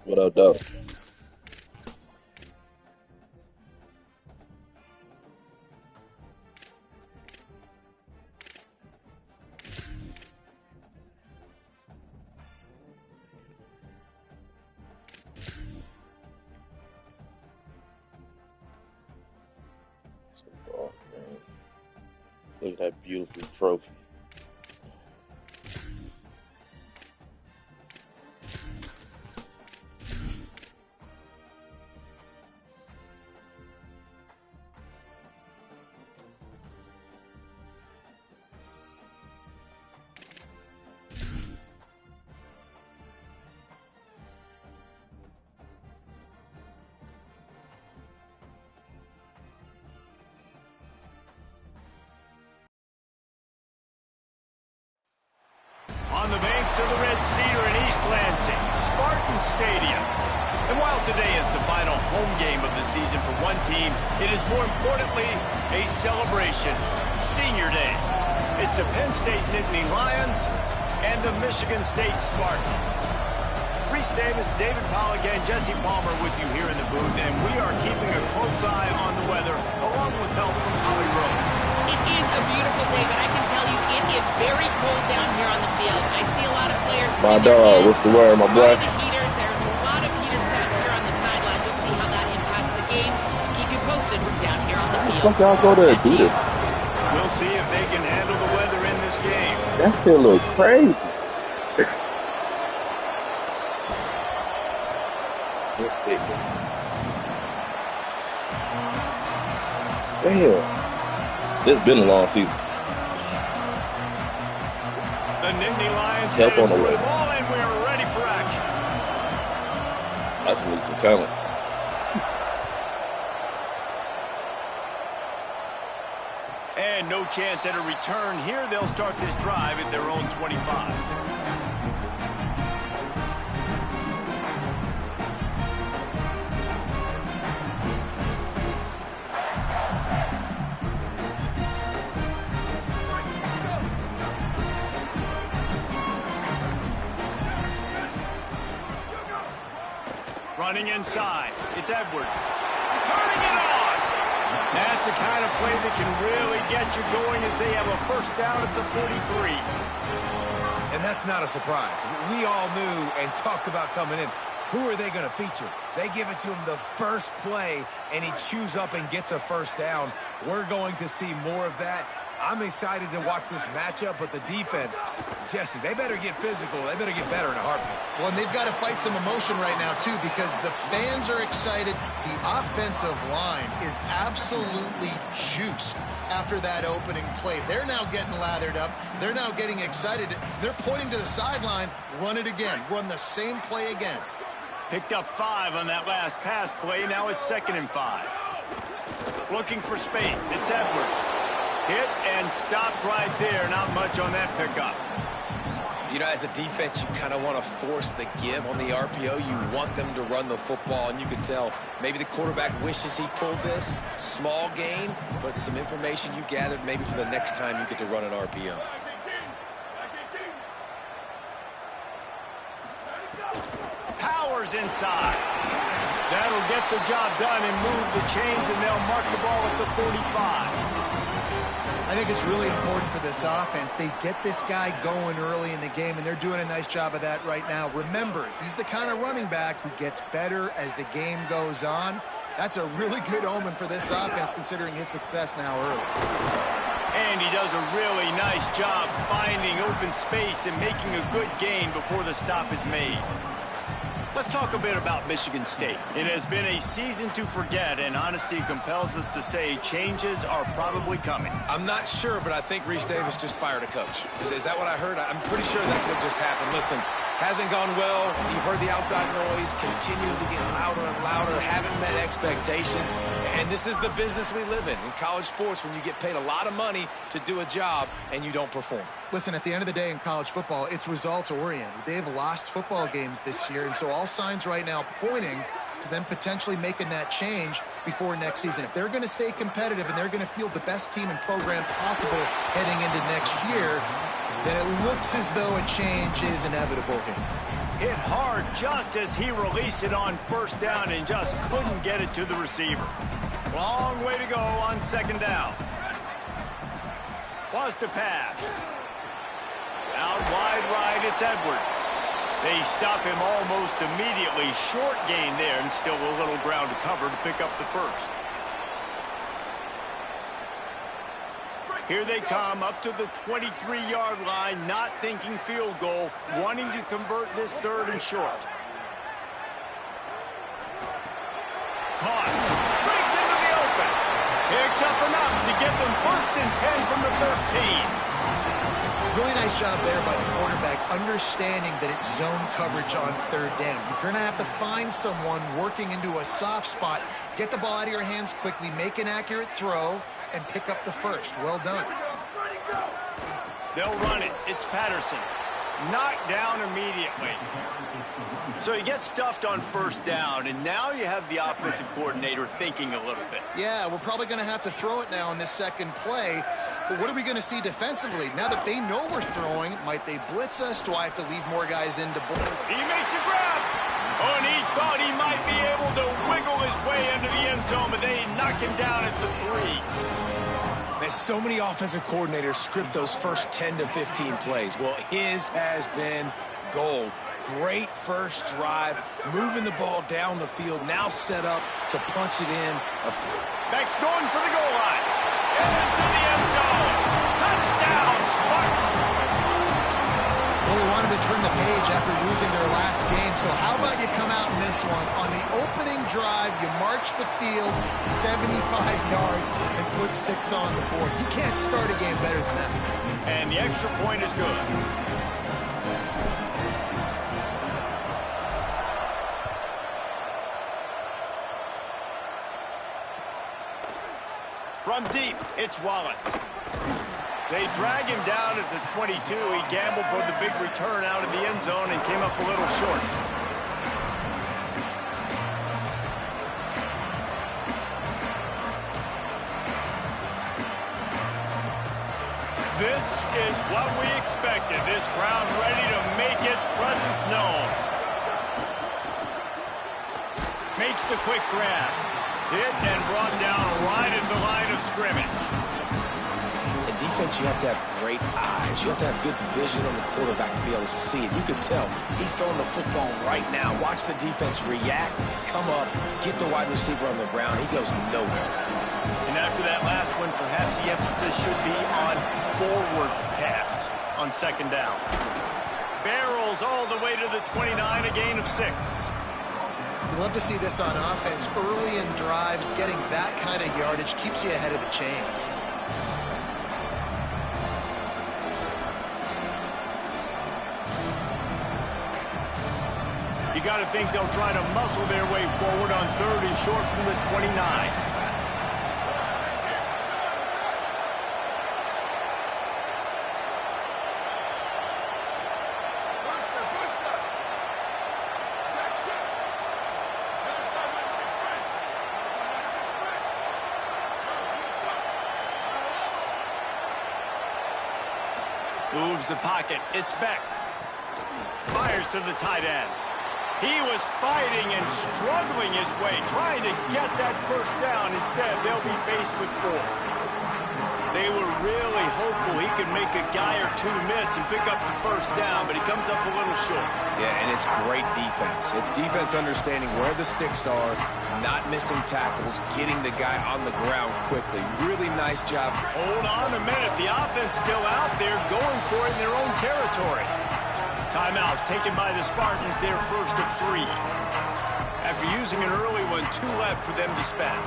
What up, though? Look at that beautiful trophy. On the banks of the Red Cedar in East Lansing, Spartan Stadium. And while today is the final home game of the season for one team, it is more importantly a celebration, Senior Day. It's the Penn State Nittany Lions and the Michigan State Spartans. Reese Davis, David Pollack, and Jesse Palmer with you here in the booth, and we are keeping a close eye on the weather, along with help from Holly Rose. It is a beautiful day, but I can tell you it is very cold down here on the field. I see a lot of players. My dog, what's the word, my boy? The heaters. There's a lot of heaters set here on the sideline. We'll see how that impacts the game. Keep you posted from down here on the field. Fuck y'all go there and do this? We'll see if they can handle the weather in this game. That shit look crazy. Damn. This been a long season. The Nittany Lions help on the way. Ball and we're ready for action. I just need some talent. And no chance at a return here. They'll start this drive at their own 25. Running inside, it's Edwards. Turning it on! That's the kind of play that can really get you going as they have a first down at the 43. And that's not a surprise. We all knew and talked about coming in. Who are they going to feature? They give it to him the first play, and he chews up and gets a first down. We're going to see more of that. I'm excited to watch this matchup, but the defense, Jesse, they better get physical. They better get better in a heartbeat. Well, and they've got to fight some emotion right now, too, because the fans are excited. The offensive line is absolutely juiced after that opening play. They're now getting lathered up. They're now getting excited. They're pointing to the sideline. Run it again. Run the same play again. Picked up 5 on that last pass play. Now it's 2nd and 5. Looking for space. It's Edwards. Hit and stopped right there. Not much on that pickup. You know, as a defense, you kind of want to force the give on the RPO. You want them to run the football, and you can tell maybe the quarterback wishes he pulled this. Small gain, but some information you gathered maybe for the next time you get to run an RPO. Powers inside. That'll get the job done and move the chains, and they'll mark the ball at the 45. I think it's really important for this offense. They get this guy going early in the game, and they're doing a nice job of that right now. Remember, he's the kind of running back who gets better as the game goes on. That's a really good omen for this offense, considering his success now early. And he does a really nice job finding open space and making a good gain before the stop is made. Let's talk a bit about Michigan State. It has been a season to forget, and honesty compels us to say changes are probably coming. I'm not sure, but I think Reese Davis just fired a coach. Is that what I heard? I'm pretty sure that's what just happened. Listen, hasn't gone well. You've heard the outside noise, continuing to get louder and louder, haven't met expectations. And this is the business we live in college sports, when you get paid a lot of money to do a job and you don't perform. Listen, at the end of the day in college football, it's results-oriented. They've lost football games this year, and so all signs right now pointing to them potentially making that change before next season. If they're going to stay competitive and they're going to field the best team and program possible heading into next year, then it looks as though a change is inevitable here. Hit hard just as he released it on first down and just couldn't get it to the receiver. Long way to go on second down. Was to pass. Out wide right, it's Edwards. They stop him almost immediately. Short gain there and still a little ground to cover to pick up the first. Here they come up to the 23-yard line, not thinking field goal, wanting to convert this third and short. Caught. Breaks into the open. Picks up enough to get them 1st and 10 from the 13. Really nice job there by the quarterback, understanding that it's zone coverage on third down. You're going to have to find someone working into a soft spot, get the ball out of your hands quickly, make an accurate throw, and pick up the first. Well done. They'll run it. It's Patterson. Knocked down immediately. So he gets stuffed on first down, and now you have the offensive coordinator thinking a little bit. Yeah, we're probably going to have to throw it now in this second play. But what are we going to see defensively? Now that they know we're throwing, might they blitz us? Do I have to leave more guys in to blitz? He makes a grab. Oh, and he thought he might be able to wiggle his way into the end zone, but they knock him down at the 3. There's so many offensive coordinators script those first 10 to 15 plays. Well, his has been gold. Great first drive, moving the ball down the field, now set up to punch it in. Beck's going for the goal line. Into the end zone. Touchdown, Spartan. Well, they wanted to turn the page after losing their last game, so how about you come out in this one? On the opening drive, you march the field 75 yards and put 6 on the board. You can't start a game better than that. And the extra point is good. From deep, it's Wallace. They drag him down at the 22. He gambled for the big return out of the end zone and came up a little short. This is what we expected. This crowd ready to make its presence known. Makes the quick grab. Hit and brought down right at the line of scrimmage. In defense, you have to have great eyes. You have to have good vision on the quarterback to be able to see it. You can tell he's throwing the football right now. Watch the defense react, come up, get the wide receiver on the ground. He goes nowhere. And after that last one, perhaps the emphasis should be on forward pass on second down. Barrels all the way to the 29, a gain of 6. You love to see this on offense. Early in drives, getting that kind of yardage keeps you ahead of the chains. You got to think they'll try to muscle their way forward on third and short from the 29. Moves the pocket. It's Beck. Fires to the tight end. He was fighting and struggling his way, trying to get that first down. Instead, they'll be faced with 4. They were really hopeful he could make a guy or two miss and pick up the first down, but he comes up a little short. Yeah, and it's great defense. It's defense understanding where the sticks are, not missing tackles, getting the guy on the ground quickly. Really nice job. Hold on a minute. The offense still out there going for it in their own territory. Timeout taken by the Spartans, their first of 3. After using an early one, 2 left for them to spend.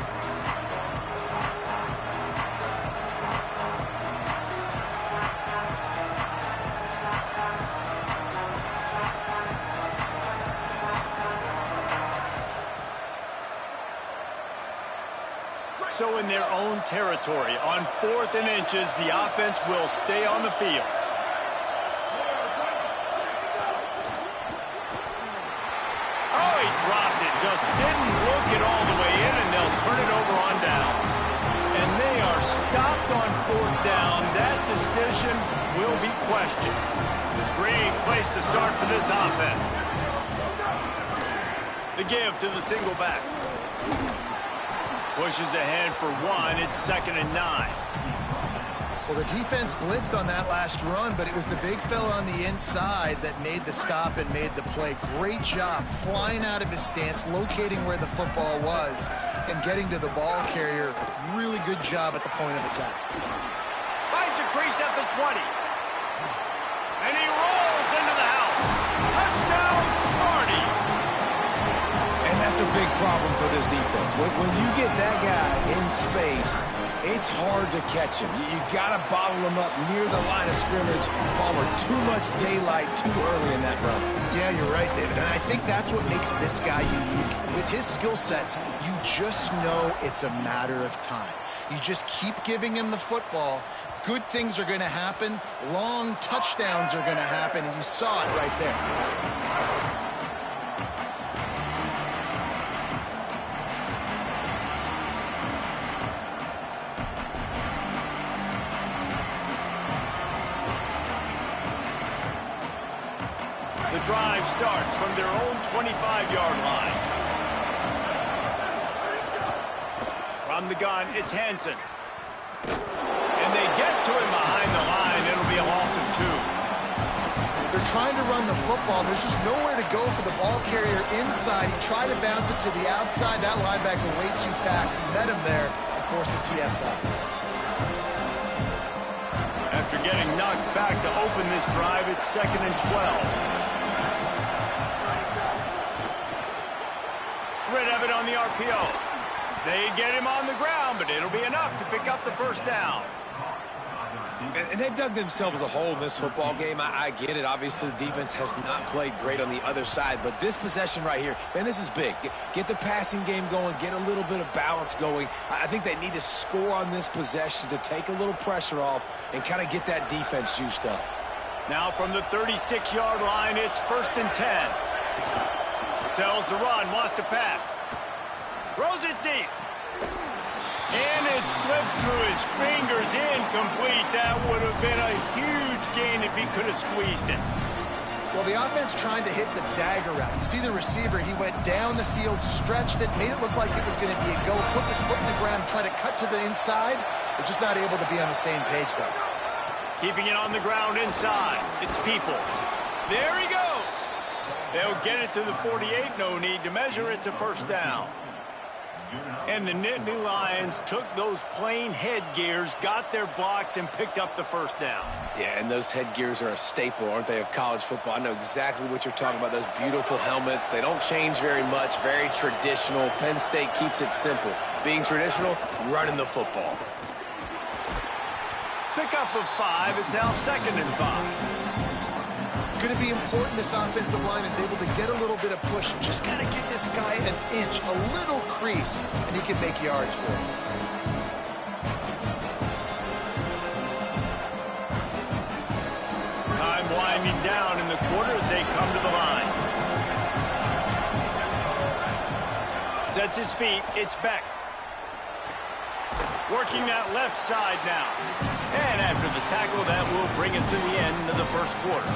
So in their own territory, on 4th and inches, the offense will stay on the field. Oh, he dropped it. Just didn't look it all the way in, and they'll turn it over on downs. And they are stopped on 4th down. That decision will be questioned. Great place to start for this offense. The give to the single back. Pushes ahead for one. It's 2nd and 9. Well, the defense blitzed on that last run, but it was the big fella on the inside that made the stop and made the play. Great job flying out of his stance, locating where the football was, and getting to the ball carrier. Really good job at the point of attack. Finds a crease at the 20. And he rolls into the house. Touchdown, Smarty. And that's a big problem for this defense. When you get that guy in space, it's hard to catch him. You got to bottle him up near the line of scrimmage. Palmer, too much daylight too early in that run. Yeah, you're right, David. And I think that's what makes this guy unique. With his skill sets, you just know it's a matter of time. You just keep giving him the football. Good things are going to happen. Long touchdowns are going to happen. And you saw it right there. The drive starts from their own 25-yard line. From the gun, it's Hansen. And they get to him behind the line. It'll be a loss of 2. They're trying to run the football. There's just nowhere to go for the ball carrier inside. He tried to bounce it to the outside. That linebacker way too fast. He met him there and forced the TFL. After getting knocked back to open this drive, it's 2nd and 12. Red Evan on the RPO. They get him on the ground, but it'll be enough to pick up the first down. And they've dug themselves a hole in this football game. I get it. Obviously, the defense has not played great on the other side. But this possession right here, man, this is big. Get the passing game going. Get a little bit of balance going. I think they need to score on this possession to take a little pressure off and kind of get that defense juiced up. Now from the 36-yard line, it's 1st and 10. Tells the run, wants to pass. Throws it deep. And it slips through his fingers, incomplete. That would have been a huge gain if he could have squeezed it. Well, the offense trying to hit the dagger route. You see the receiver, he went down the field, stretched it, made it look like it was going to be a go, put his foot in the ground, try to cut to the inside. They're just not able to be on the same page, though. Keeping it on the ground inside. It's Peoples. There he goes. They'll get it to the 48. No need to measure. It's a first down. And the Nittany Lions took those plain headgears, got their blocks, and picked up the first down. Yeah, and those headgears are a staple, aren't they, of college football? I know exactly what you're talking about, those beautiful helmets. They don't change very much, very traditional. Penn State keeps it simple. Being traditional, running the football. Pickup of 5 is now 2nd and 5. It's going to be important this offensive line is able to get a little bit of push. Just got to give this guy an inch, a little crease, and he can make yards for him. Time winding down in the quarter as they come to the line. Sets his feet. It's Beck. Working that left side now. And after the tackle, that will bring us to the end of the first quarter.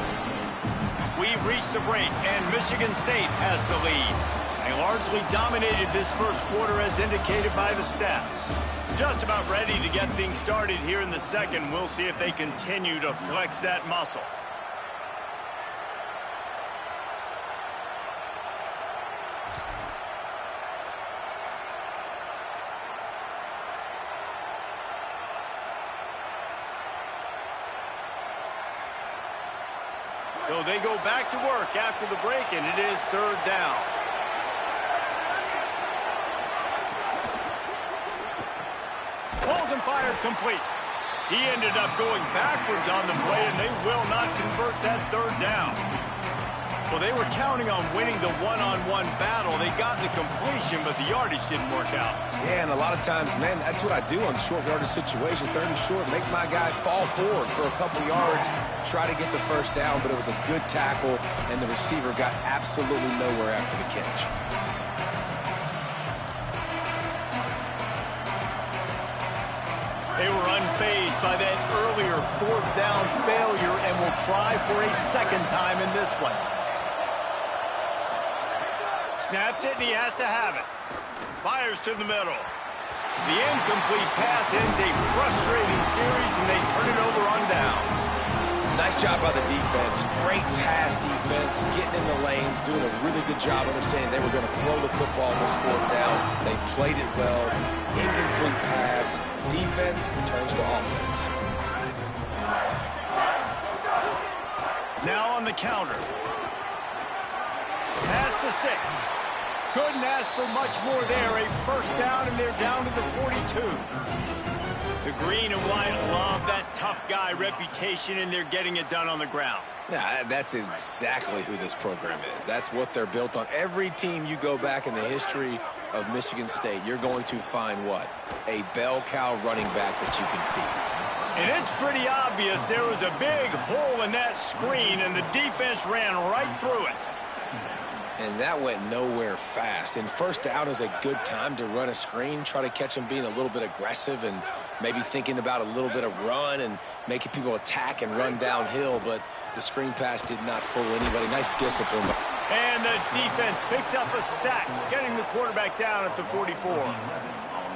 We've reached the break, and Michigan State has the lead. They largely dominated this first quarter as indicated by the stats. Just about ready to get things started here in the second. We'll see if they continue to flex that muscle. So they go back to work after the break, and it is 3rd down. Pulls and fired complete. He ended up going backwards on the play, and they will not convert that 3rd down. Well, they were counting on winning the one-on-one battle. They got the completion, but the yardage didn't work out. Yeah, and a lot of times, man, that's what I do on short yardage situation. 3rd and short, make my guy fall forward for a couple yards, try to get the first down, but it was a good tackle, and the receiver got absolutely nowhere after the catch. They were unfazed by that earlier fourth down failure and will try for a second time in this one. Snaps it, and he has to have it. Fires to the middle. The incomplete pass ends a frustrating series, and they turn it over on downs. Nice job by the defense. Great pass defense, getting in the lanes, doing a really good job understanding they were going to throw the football on this fourth down. They played it well. Incomplete pass. Defense turns to offense. Now on the counter. Pass to 6. Couldn't ask for much more there. A first down, and they're down to the 42. The green and white love that tough guy reputation, and they're getting it done on the ground. Yeah, that's exactly who this program is. That's what they're built on. Every team you go back in the history of Michigan State, you're going to find what? A bell cow running back that you can feed. And it's pretty obvious there was a big hole in that screen, and the defense ran right through it. And that went nowhere fast. And first down is a good time to run a screen, try to catch them being a little bit aggressive and maybe thinking about a little bit of run and making people attack and run downhill. But the screen pass did not fool anybody. Nice discipline. And the defense picks up a sack, getting the quarterback down at the 44.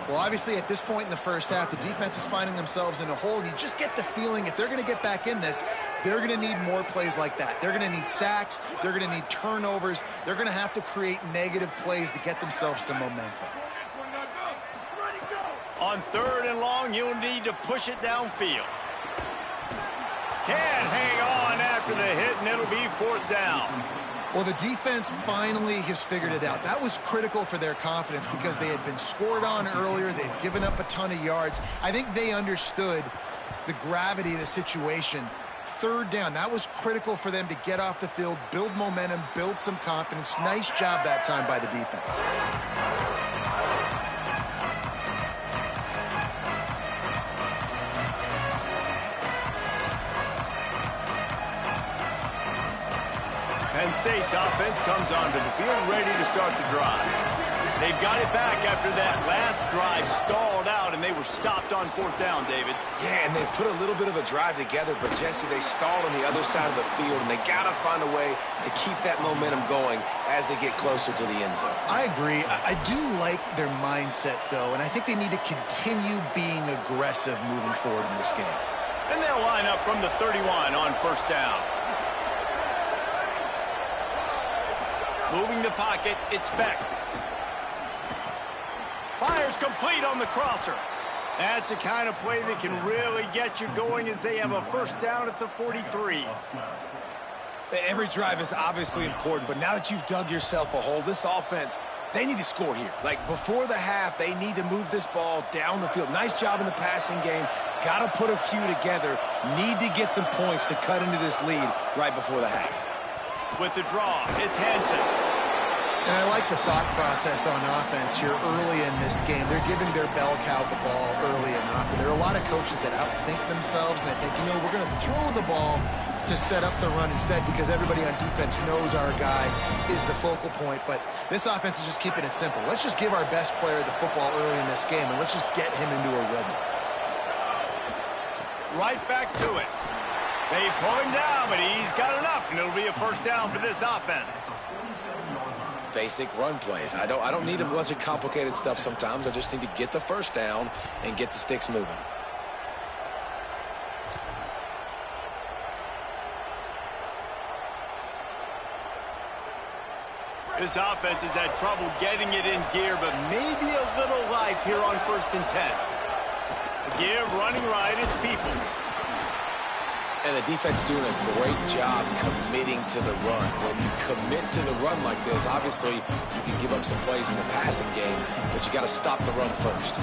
Well, obviously, at this point in the first half, the defense is finding themselves in a hole. You just get the feeling if they're going to get back in this, they're going to need more plays like that. They're going to need sacks. They're going to need turnovers. They're going to have to create negative plays to get themselves some momentum. On 3rd and long, you'll need to push it downfield. Can't hang on after the hit, and it'll be 4th down. Well, the defense finally has figured it out. That was critical for their confidence because they had been scored on earlier. They'd given up a ton of yards. I think they understood the gravity of the situation. 3rd down, that was critical for them to get off the field, build momentum, build some confidence. Nice job that time by the defense. Penn State's offense comes onto the field ready to start the drive. They've got it back after that last drive stalled out, and they were stopped on 4th down, David. Yeah, and they put a little bit of a drive together, but, Jesse, they stalled on the other side of the field, and they got to find a way to keep that momentum going as they get closer to the end zone. I agree. I do like their mindset, though, and I think they need to continue being aggressive moving forward in this game. And they'll line up from the 31 on 1st down. Moving the pocket, it's Beck. Fires complete on the crosser. That's the kind of play that can really get you going as they have a 1st down at the 43. Every drive is obviously important, but now that you've dug yourself a hole, this offense, they need to score here. Like, before the half, they need to move this ball down the field. Nice job in the passing game. Got to put a few together. Need to get some points to cut into this lead right before the half. With the draw, it's Hansen. And I like the thought process on offense here early in this game. They're giving their bell cow the ball early enough. And there are a lot of coaches that outthink themselves and they think, we're going to throw the ball to set up the run instead because everybody on defense knows our guy is the focal point. But this offense is just keeping it simple. Let's just give our best player the football early in this game, and let's just get him into a rhythm. Right back to it. They pull him down, but he's got enough, and it'll be a 1st down for this offense. Basic run plays. I don't need a bunch of complicated stuff sometimes. I just need to get the 1st down and get the sticks moving. This offense has had trouble getting it in gear, but maybe a little life here on 1st and 10. The give running right, it's Peoples. And the defense doing a great job committing to the run. When you commit to the run like this, obviously you can give up some plays in the passing game, but you got to stop the run first.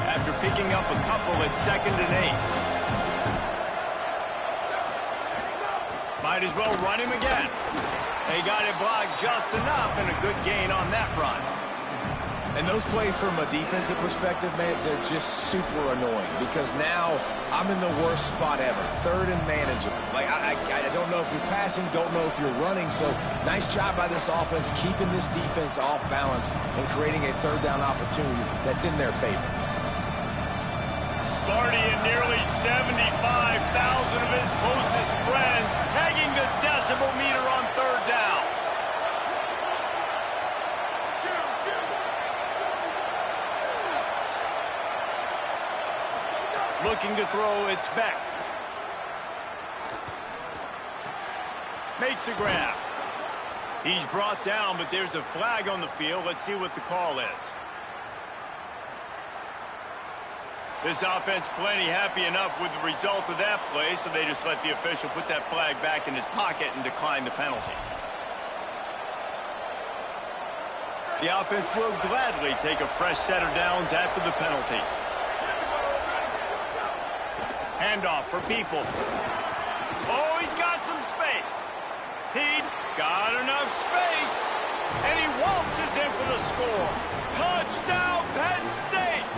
After picking up a couple at 2nd and 8. Might as well run him again. They got it blocked just enough, and a good gain on that run. And those plays from a defensive perspective, man, they're just super annoying because now I'm in the worst spot ever, third and manageable. Like, I don't know if you're passing, don't know if you're running, so nice job by this offense keeping this defense off balance and creating a third down opportunity that's in their favor. Sparty and nearly 75,000 of his closest friends pegging the decibel meter on third down. Looking to throw, it's Beck. Makes the grab. He's brought down, but there's a flag on the field. Let's see what the call is. This offense plenty happy enough with the result of that play, so they just let the official put that flag back in his pocket and decline the penalty. The offense will gladly take a fresh set of downs after the penalty. Handoff for Peoples. Oh, he's got some space. He got enough space. And he waltzes in for the score. Touchdown, Penn State.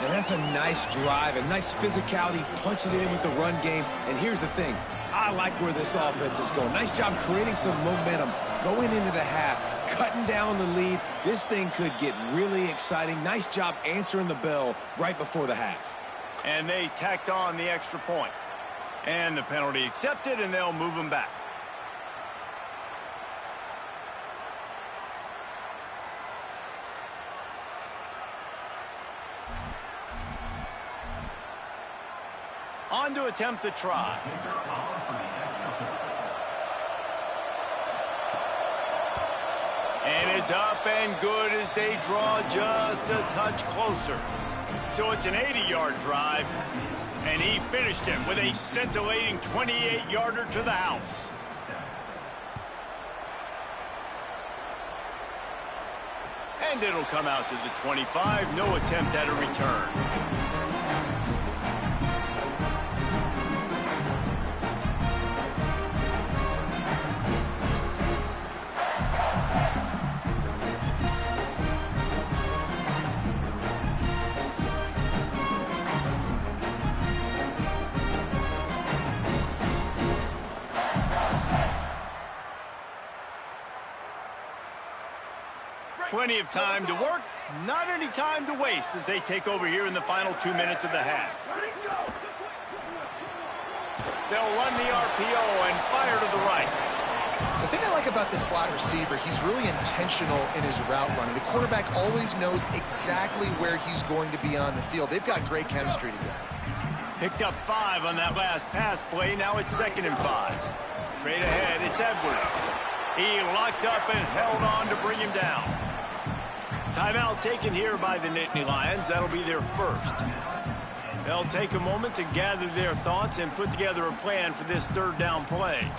And that's a nice drive, a nice physicality, punching it in with the run game. And here's the thing. I like where this offense is going. Nice job creating some momentum, going into the half, cutting down the lead. This thing could get really exciting. Nice job answering the bell right before the half. And they tacked on the extra point. And the penalty accepted, and they'll move him back. On to attempt the try. And it's up and good as they draw just a touch closer. So it's an 80-yard drive, and he finished it with a scintillating 28-yarder to the house. And it'll come out to the 25. No attempt at a return. Plenty of time to work, not any time to waste as they take over here in the final 2 minutes of the half. They'll run the RPO and fire to the right. The thing I like about this slot receiver, he's really intentional in his route running. The quarterback always knows exactly where he's going to be on the field. They've got great chemistry together. Picked up 5 on that last pass play. Now it's 2nd and 5. Straight ahead, it's Edwards. He locked up and held on to bring him down. Timeout taken here by the Nittany Lions. That'll be their first. They'll take a moment to gather their thoughts and put together a plan for this third down play.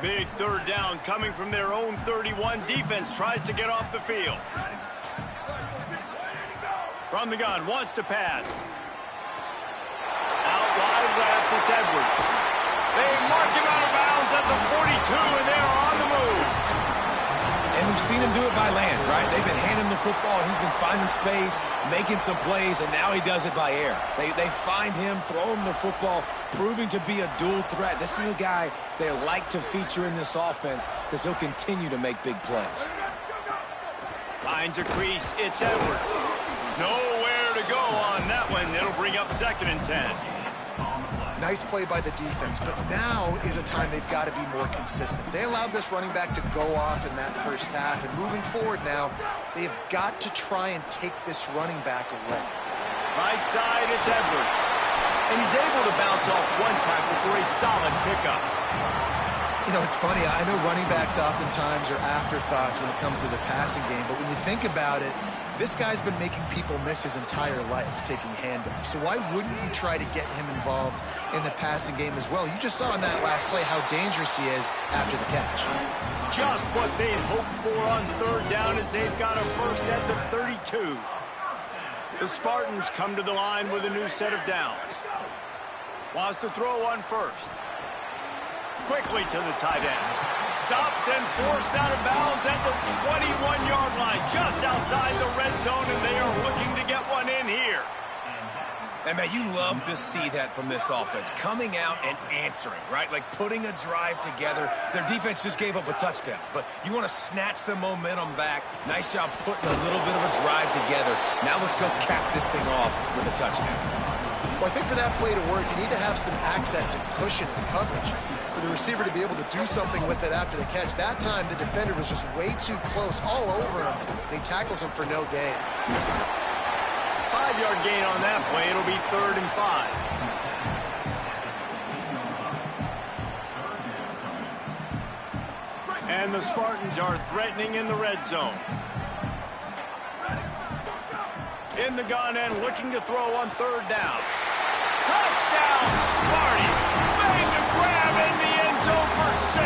Big third down coming from their own 31. Defense tries to get off the field. From the gun, wants to pass. Out wide left, it's Edwards. They mark him out of bounds at the 42, and they're on the move. And we've seen him do it by land, right? They've been handing him the football. He's been finding space, making some plays, and now he does it by air. They find him, throw him the football, proving to be a dual threat. This is a guy they like to feature in this offense because he'll continue to make big plays. Finds a crease. It's Edwards. Nowhere to go on that one. It'll bring up 2nd and 10. Nice play by the defense, but now is a time they've got to be more consistent. They allowed this running back to go off in that first half, and moving forward now, they've got to try and take this running back away. Right side, it's Edwards. And he's able to bounce off one tackle for a solid pickup. You know, it's funny. I know running backs oftentimes are afterthoughts when it comes to the passing game, but when you think about it, this guy's been making people miss his entire life taking handoffs. So why wouldn't you try to get him involved in the passing game as well? You just saw in that last play how dangerous he is after the catch. Just what they'd hoped for on third down as they've got a first at the 32. The Spartans come to the line with a new set of downs. Wants to throw on first. Quickly to the tight end. Stopped and forced out of bounds at the 21-yard line, just outside the red zone, and they are looking to get one in here. And, man, you love to see that from this offense, coming out and answering, right? Like putting a drive together. Their defense just gave up a touchdown, but you want to snatch the momentum back. Nice job putting a little bit of a drive together. Now let's go cap this thing off with a touchdown. Well, I think for that play to work, you need to have some access and cushion in coverage. For the receiver to be able to do something with it after the catch. That time, the defender was just way too close, all over him, and he tackles him for no gain. 5-yard gain on that play. It'll be 3rd and 5. And the Spartans are threatening in the red zone. In the gun and looking to throw on 3rd down. Touchdown, Sparty! Made the grab in the end zone for 6.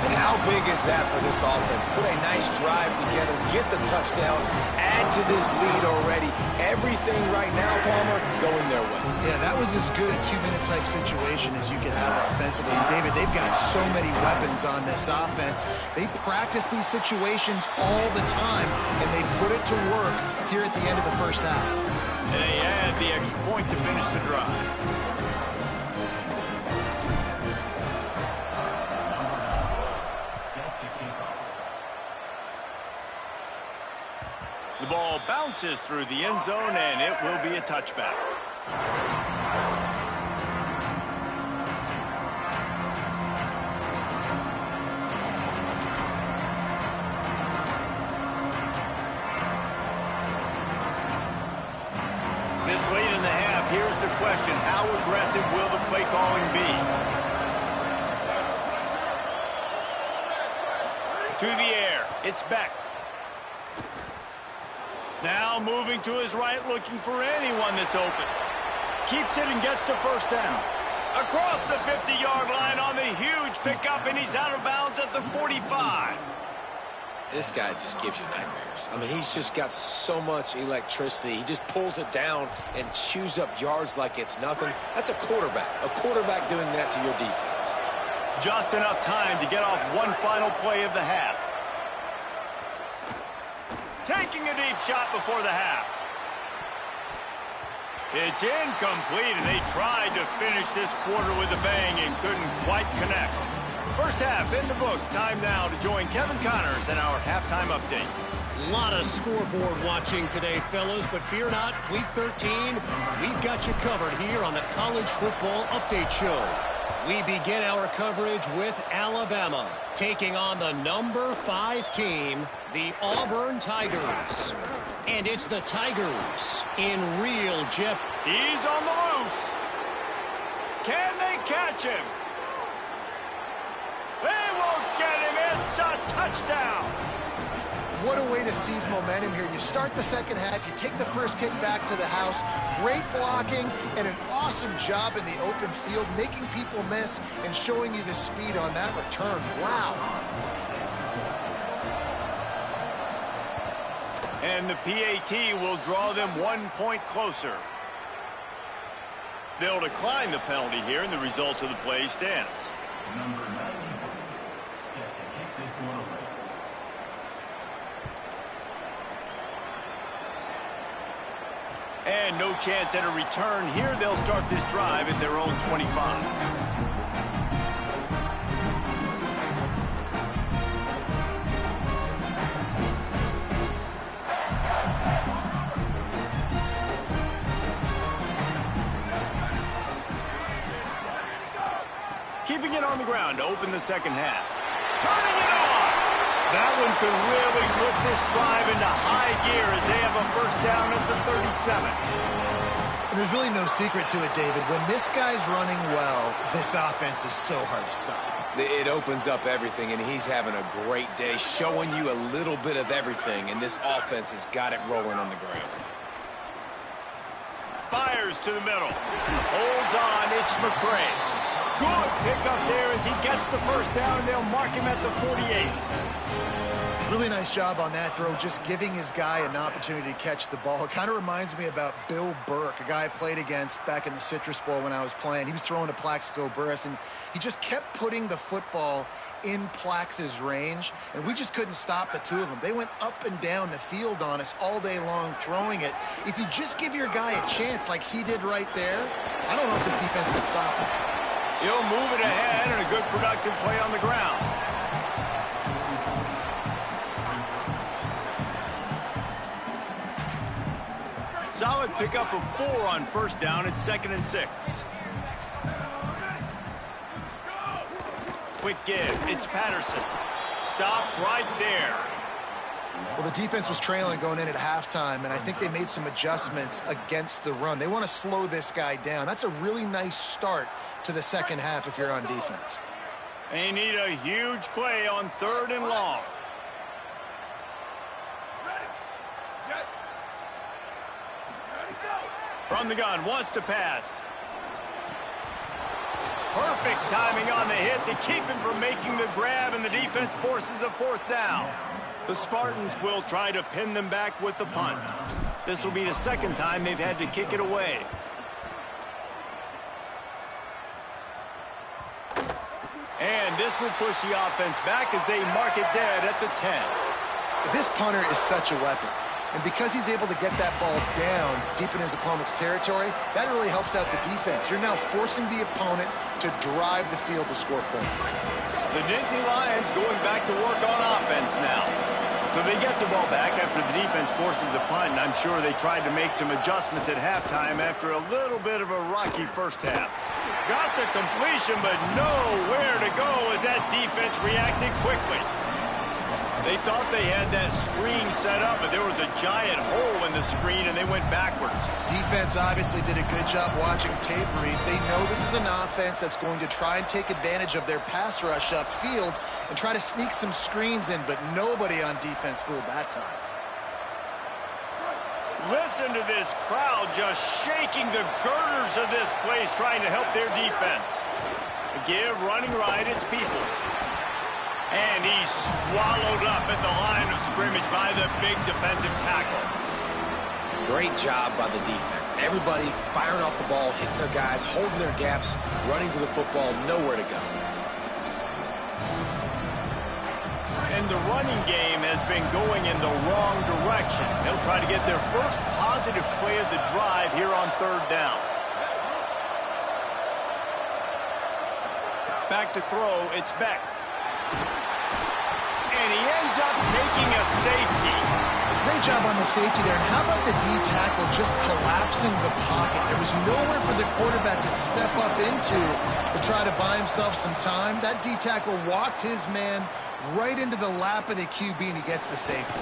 And how big is that for this offense? Put a nice drive together, get the touchdown, add to this lead already. Everything right now, Palmer, going their way. Yeah, that was as good a 2-minute type situation as you could have offensively. And David, they've got so many weapons on this offense. They practice these situations all the time, and they put it to work here at the end of the first half. And they add the extra point to finish the drive. The ball bounces through the end zone, and it will be a touchback. This late in the half, here's the question. How aggressive will the play calling be? To the air. It's Beck. Now moving to his right, looking for anyone that's open. Keeps it and gets the first down. Across the 50-yard line on the huge pickup, and he's out of bounds at the 45. This guy just gives you nightmares. I mean, he's just got so much electricity. He just pulls it down and chews up yards like it's nothing. That's a quarterback. A quarterback doing that to your defense. Just enough time to get off one final play of the half. Taking a deep shot before the half. It's incomplete, and they tried to finish this quarter with a bang and couldn't quite connect. First half in the books. Time now to join Kevin Connors in our halftime update. A lot of scoreboard watching today, fellas, but fear not, Week 13, we've got you covered here on the College Football Update Show. We begin our coverage with Alabama, taking on the number 5 team, the Auburn Tigers. And it's the Tigers in real jeopardy. He's on the loose. Can they catch him? They won't get him. It's a touchdown. What a way to seize momentum here. You start the second half, you take the first kick back to the house, great blocking, and an awesome job in the open field, making people miss and showing you the speed on that return. Wow. And the PAT will draw them 1 point closer. They'll decline the penalty here, and the result of the play stands. Number 94, set to kick this one away. And no chance at a return here. They'll start this drive at their own 25. Keeping it on the ground to open the second half. Turning it on! That one could really put this drive into high gear as they have a first down at the 37. And there's really no secret to it, David. When this guy's running well, this offense is so hard to stop. It opens up everything, and he's having a great day, showing you a little bit of everything, and this offense has got it rolling on the ground. Fires to the middle. Holds on. It's McCray. Good pickup there as he gets the first down, and they'll mark him at the 48. Really nice job on that throw, just giving his guy an opportunity to catch the ball. It kind of reminds me about Bill Burke, a guy I played against back in the Citrus Bowl when I was playing. He was throwing to Plaxico Burress, and he just kept putting the football in Plax's range, and we just couldn't stop the two of them. They went up and down the field on us all day long throwing it. If you just give your guy a chance like he did right there, I don't know if this defense can stop him. He'll move it ahead, and a good productive play on the ground. Solid pickup of 4 on first down. It's 2nd and 6. Quick give. It's Patterson. Stop right there. Well, the defense was trailing going in at halftime, and I think they made some adjustments against the run. They want to slow this guy down. That's a really nice start to the second half if you're on defense. They need a huge play on 3rd and long. From the gun, wants to pass. Perfect timing on the hit to keep him from making the grab, and the defense forces a 4th down. The Spartans will try to pin them back with the punt. This will be the 2nd time they've had to kick it away. And this will push the offense back as they mark it dead at the 10. This punter is such a weapon. And because he's able to get that ball down deep in his opponent's territory, that really helps out the defense. You're now forcing the opponent to drive the field to score points. The Nittany Lions going back to work on offense now. So they get the ball back after the defense forces a punt, and I'm sure they tried to make some adjustments at halftime after a little bit of a rocky first half. Got the completion, but nowhere to go as that defense reacted quickly. They thought they had that screen set up, but there was a giant hole in the screen, and they went backwards. Defense obviously did a good job watching tape, Reese. They know this is an offense that's going to try and take advantage of their pass rush upfield and try to sneak some screens in, but nobody on defense fooled that time. Listen to this crowd just shaking the girders of this place, trying to help their defense. A give, running right, it's Peoples. And he's swallowed up at the line of scrimmage by the big defensive tackle. Great job by the defense. Everybody firing off the ball, hitting their guys, holding their gaps, running to the football, nowhere to go. And the running game has been going in the wrong direction. They'll try to get their first positive play of the drive here on 3rd down. Back to throw, it's Beck. And he ends up taking a safety. Great job on the safety there. And how about the D tackle just collapsing the pocket? There was nowhere for the quarterback to step up into to try to buy himself some time. That D tackle walked his man right into the lap of the QB, and he gets the safety.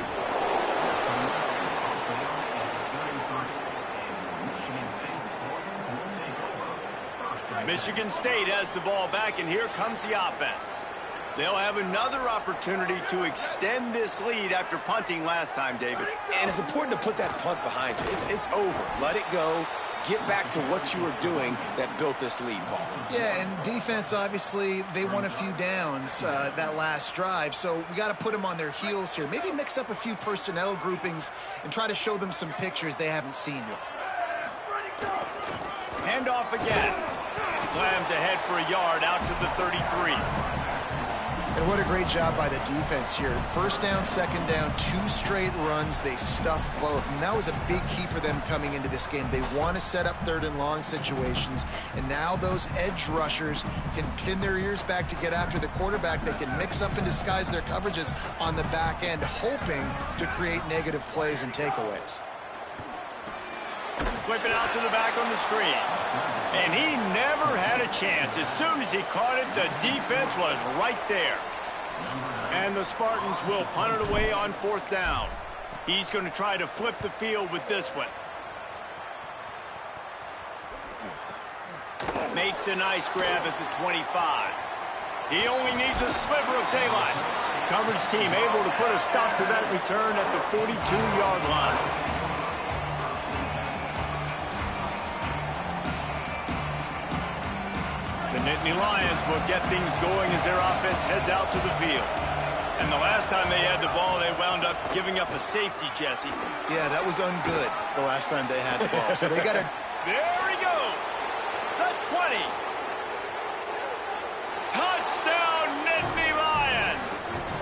Michigan State has the ball back, and here comes the offense. They'll have another opportunity to extend this lead after punting last time, David. And it's important to put that punt behind you. It's over. Let it go. Get back to what you were doing that built this lead, Paul. Yeah, and defense, obviously, they won a few downs that last drive, so we got to put them on their heels here. Maybe mix up a few personnel groupings and try to show them some pictures they haven't seen yet. Handoff again. Slams ahead for a yard out to the 33. And what a great job by the defense here. 1st down, 2nd down, 2 straight runs. They stuffed both. And that was a big key for them coming into this game. They want to set up 3rd and long situations. And now those edge rushers can pin their ears back to get after the quarterback. They can mix up and disguise their coverages on the back end, hoping to create negative plays and takeaways. Flip it out to the back on the screen. And he never had a chance. As soon as he caught it, the defense was right there. And the Spartans will punt it away on 4th down. He's going to try to flip the field with this one. Makes a nice grab at the 25. He only needs a sliver of daylight. Coverage team able to put a stop to that return at the 42-yard line. The Nittany Lions will get things going as their offense heads out to the field. And the last time they had the ball, they wound up giving up a safety, Jesse. Yeah, that was ungood the last time they had the ball. So they got to... There he goes. The 20. Touchdown, Nittany Lions.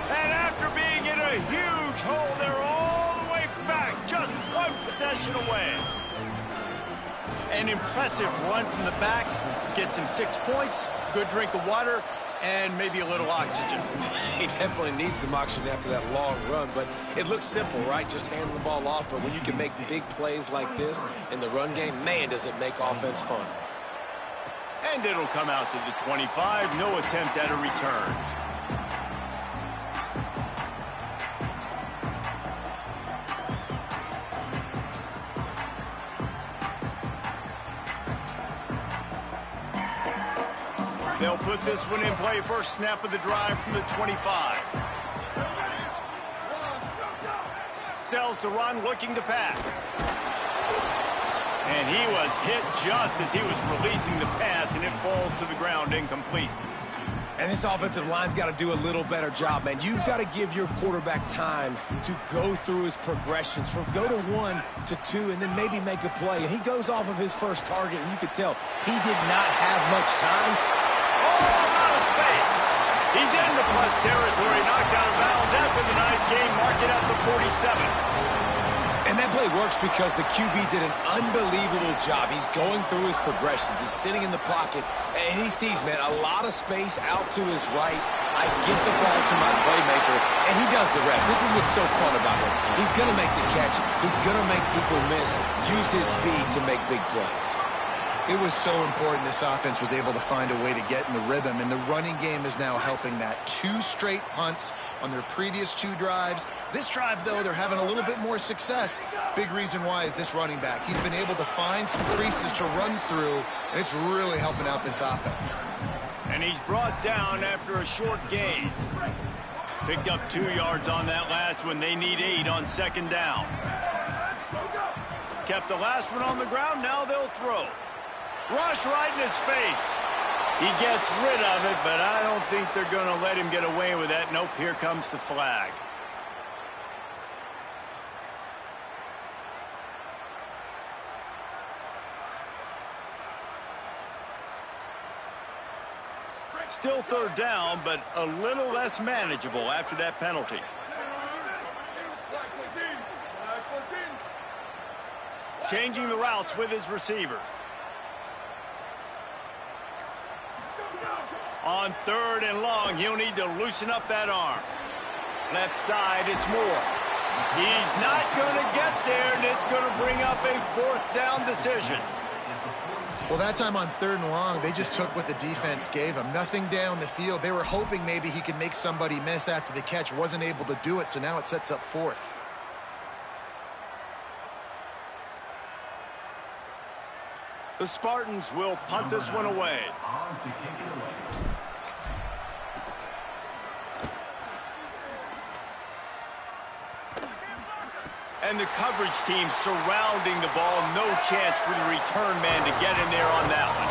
And after being in a huge hole, they're all the way back, just one possession away. An impressive run from the back. Gets him 6 points, good drink of water, and maybe a little oxygen. He definitely needs some oxygen after that long run, but it looks simple, right? Just handing the ball off, but when you can make big plays like this in the run game, man, does it make offense fun. And it'll come out to the 25, no attempt at a return. They'll put this one in play first snap of the drive from the 25. Sells to run, looking to pass. And he was hit just as he was releasing the pass, and it falls to the ground incomplete. And this offensive line's got to do a little better job, man. You've got to give your quarterback time to go through his progressions, from go to 1 to 2, and then maybe make a play. And he goes off of his first target, and you could tell he did not have much time. Out of space. He's into plus territory, knocked out of bounds after the nice game, marked it at the 47. And that play works because the QB did an unbelievable job. He's going through his progressions. He's sitting in the pocket, and he sees, man, a lot of space out to his right. I get the ball to my playmaker, and he does the rest. This is what's so fun about him. He's going to make the catch. He's going to make people miss, use his speed to make big plays. It was so important this offense was able to find a way to get in the rhythm, and the running game is now helping that. 2 straight punts on their previous 2 drives. This drive, though, they're having a little bit more success. Big reason why is this running back. He's been able to find some creases to run through, and it's really helping out this offense. And he's brought down after a short gain. Picked up 2 yards on that last one. They need 8 on second down. Kept the last one on the ground. Now they'll throw. Rush right in his face. He gets rid of it, but I don't think they're going to let him get away with that. Nope, here comes the flag. Still third down, but a little less manageable after that penalty. Changing the routes with his receivers. On 3rd and long, he'll need to loosen up that arm. Left side, it's Moore. He's not going to get there, and it's going to bring up a 4th down decision. Well, that time on 3rd and long, they just took what the defense gave him. Nothing down the field. They were hoping maybe he could make somebody miss after the catch. Wasn't able to do it, so now it sets up 4th. The Spartans will punt this one away. And the coverage team surrounding the ball. No chance for the return man to get in there on that one.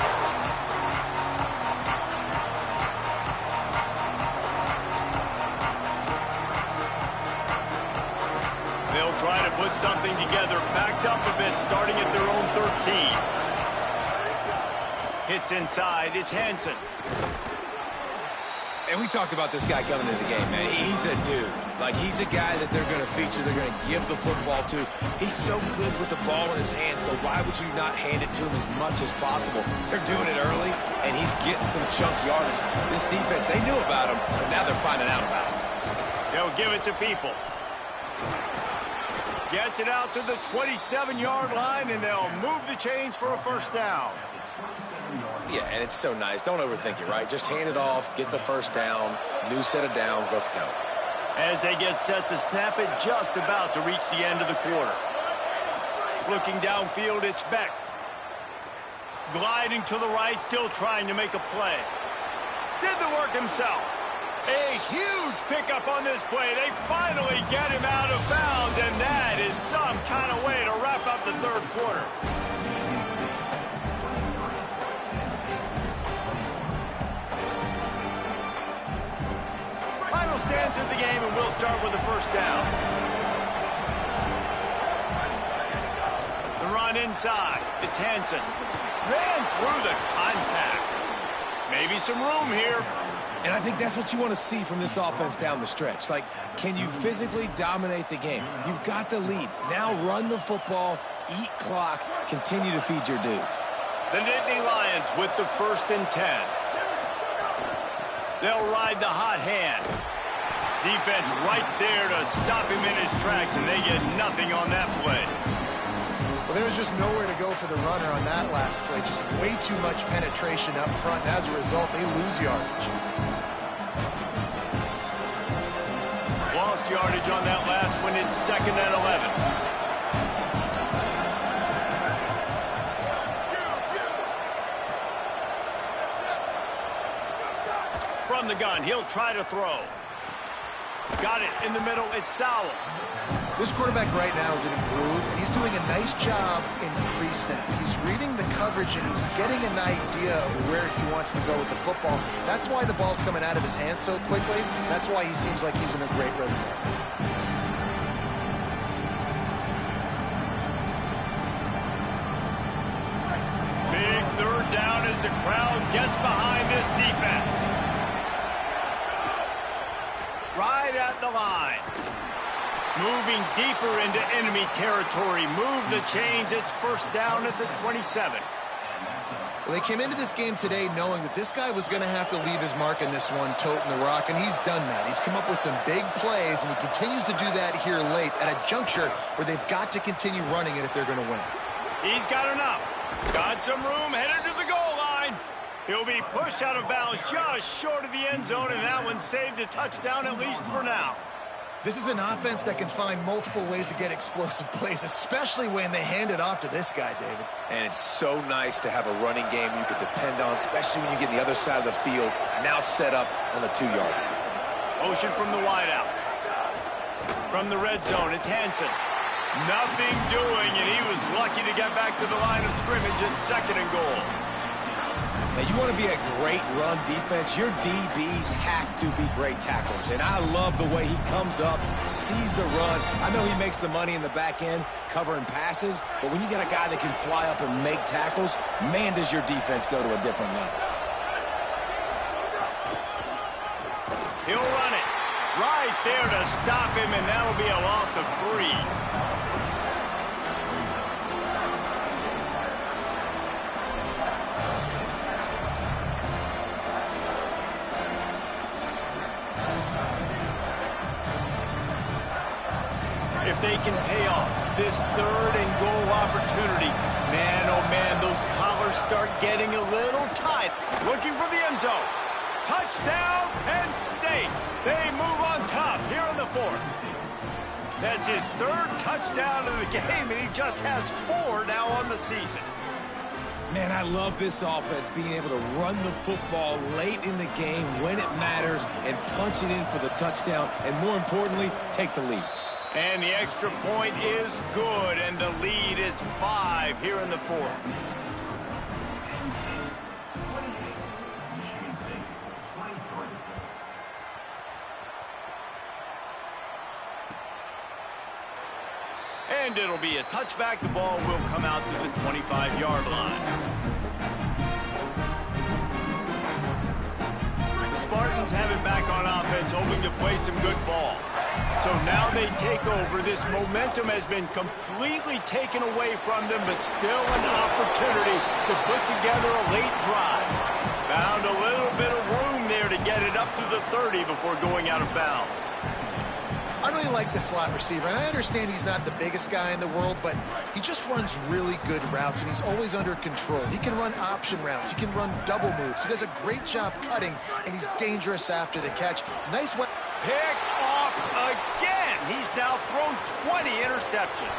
They'll try to put something together, backed up a bit, starting at their own 13. Hits inside, it's Hansen. And we talked about this guy coming into the game, man. He's a dude. Like, he's a guy that they're going to feature, they're going to give the football to. He's so good with the ball in his hand, so why would you not hand it to him as much as possible? They're doing it early, and he's getting some chunk yardage. This defense, they knew about him, but now they're finding out about him. They'll give it to People. Gets it out to the 27-yard line, and they'll move the chains for a 1st down. Yeah, and it's so nice. Don't overthink it, right? Just hand it off, get the 1st down, new set of downs, let's go. As they get set to snap it, just about to reach the end of the quarter. Looking downfield, it's Beck. Gliding to the right, still trying to make a play. Did the work himself. A huge pickup on this play. They finally get him out of bounds, and that is some kind of way to wrap up the 3rd quarter. ball to enter the game, and we'll start with the first down. The run inside. It's Hansen. Ran through the contact. Maybe some room here. And I think that's what you want to see from this offense down the stretch. Like, can you physically dominate the game? You've got the lead. Now run the football, eat clock, continue to feed your dude. The Nittany Lions with the 1st and 10. They'll ride the hot hand. Defense right there to stop him in his tracks, and they get nothing on that play. Well, there was just nowhere to go for the runner on that last play. Just way too much penetration up front, and as a result, they lose yardage. Lost yardage on that last one. It's 2nd and 11. From the gun, he'll try to throw. Got it in the middle. It's Sowell. This quarterback right now is in a groove, and he's doing a nice job in pre-snap. He's reading the coverage, and he's getting an idea of where he wants to go with the football. That's why the ball's coming out of his hands so quickly. That's why he seems like he's in a great rhythm. Big 3rd down as the crowd gets behind this defense. Right at the line. Moving deeper into enemy territory. Move the chains. It's 1st down at the 27. Well, they came into this game today knowing that this guy was going to have to leave his mark in this one, toting the rock, and he's done that. He's come up with some big plays, and he continues to do that here late at a juncture where they've got to continue running it if they're going to win. He's got enough. Got some room headed to the goal line. He'll be pushed out of bounds just short of the end zone, and that one saved a touchdown at least for now. This is an offense that can find multiple ways to get explosive plays, especially when they hand it off to this guy, David. And it's so nice to have a running game you can depend on, especially when you get the other side of the field, now set up on the 2-yard line. Motion from the wideout. From the red zone, it's Hansen. Nothing doing, and he was lucky to get back to the line of scrimmage at 2nd and goal. Now, you want to be a great run defense, your DBs have to be great tacklers. And I love the way he comes up, sees the run. I know he makes the money in the back end covering passes, but when you get a guy that can fly up and make tackles, man, does your defense go to a different level. He'll run it right there to stop him, and that'll be a loss of 3. If they can pay off this 3rd and goal opportunity, man, oh man, those collars start getting a little tight. Looking for the end zone. Touchdown, Penn State. They move on top here in the 4th. That's his 3rd touchdown of the game, and he just has 4 now on the season. Man, I love this offense being able to run the football late in the game when it matters and punch it in for the touchdown, and more importantly, take the lead. And the extra point is good, and the lead is 5 here in the 4th. And it'll be a touchback. The ball will come out to the 25-yard line. The Spartans have it back on offense, hoping to play some good ball. So now they take over. This momentum has been completely taken away from them, but still an opportunity to put together a late drive. Found a little bit of room there to get it up to the 30 before going out of bounds. I really like the slot receiver, and I understand he's not the biggest guy in the world, but he just runs really good routes, and he's always under control. He can run option routes. He can run double moves. He does a great job cutting, and he's dangerous after the catch. Nice one. Picked off again. He's now thrown 20 interceptions.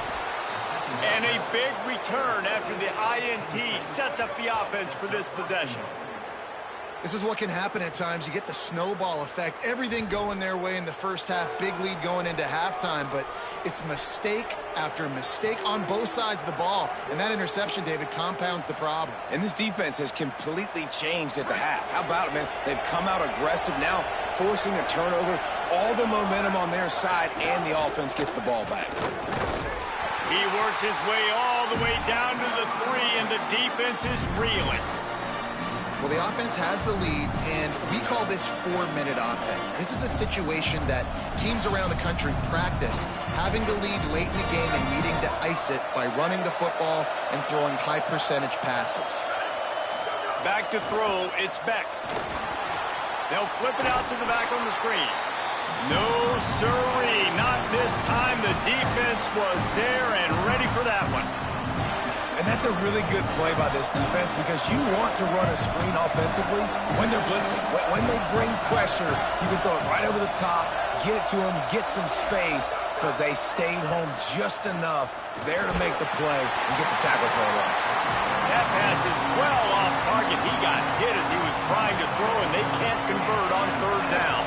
And a big return after the INT sets up the offense for this possession. This is what can happen at times. You get the snowball effect. Everything going their way in the first half. Big lead going into halftime, but it's mistake after mistake on both sides of the ball. And that interception, David, compounds the problem. And this defense has completely changed at the half. How about it, man? They've come out aggressive now, forcing a turnover, all the momentum on their side, and the offense gets the ball back. He works his way all the way down to the 3, and the defense is reeling. Well, the offense has the lead, and we call this 4-minute offense. This is a situation that teams around the country practice, having the lead late in the game and needing to ice it by running the football and throwing high-percentage passes. Back to throw, it's Beck. They'll flip it out to the back on the screen. No, sirree, not this time. The defense was there and ready for that one. And that's a really good play by this defense because you want to run a screen offensively when they're blitzing. When they bring pressure, you can throw it right over the top, get it to them, get some space, but they stayed home just enough there to make the play and get the tackle for a loss. That pass is well off target. He got hit as he was trying to throw, and they can't convert on 3rd down.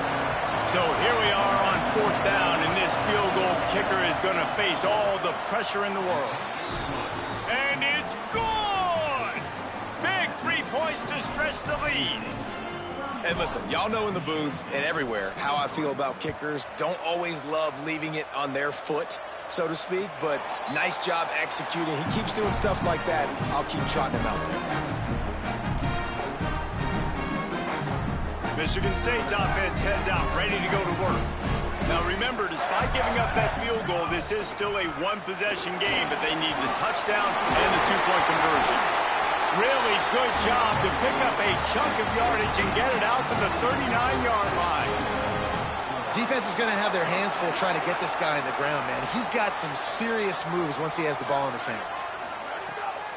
So here we are on 4th down, and this field goal kicker is going to face all the pressure in the world. And it's good! Big 3 points to stretch the lead. And listen, y'all know in the booth and everywhere how I feel about kickers. Don't always love leaving it on their foot, so to speak, but nice job executing. He keeps doing stuff like that. I'll keep trotting him out there. Michigan State's offense heads out, ready to go to work. Now remember, despite giving up that field goal, this is still a 1-possession game, but they need the touchdown and the 2-point conversion. Really good job to pick up a chunk of yardage and get it out to the 39-yard line. Defense is going to have their hands full trying to get this guy on the ground, man. He's got some serious moves once he has the ball in his hands.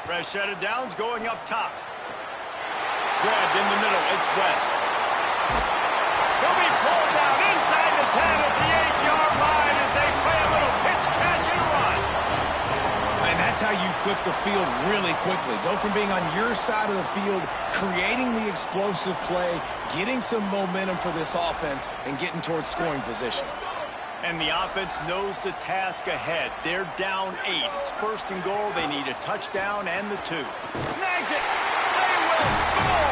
Fresh set of downs going up top. Grabbed in the middle, it's West. He'll be pulled down inside the 10 at the 8-yard line as they play a little pitch, catch, and run. And that's how you flip the field really quickly. Go from being on your side of the field, creating the explosive play, getting some momentum for this offense, and getting towards scoring position. And the offense knows the task ahead. They're down 8. It's 1st and goal. They need a touchdown and the 2. Snags it. They will score.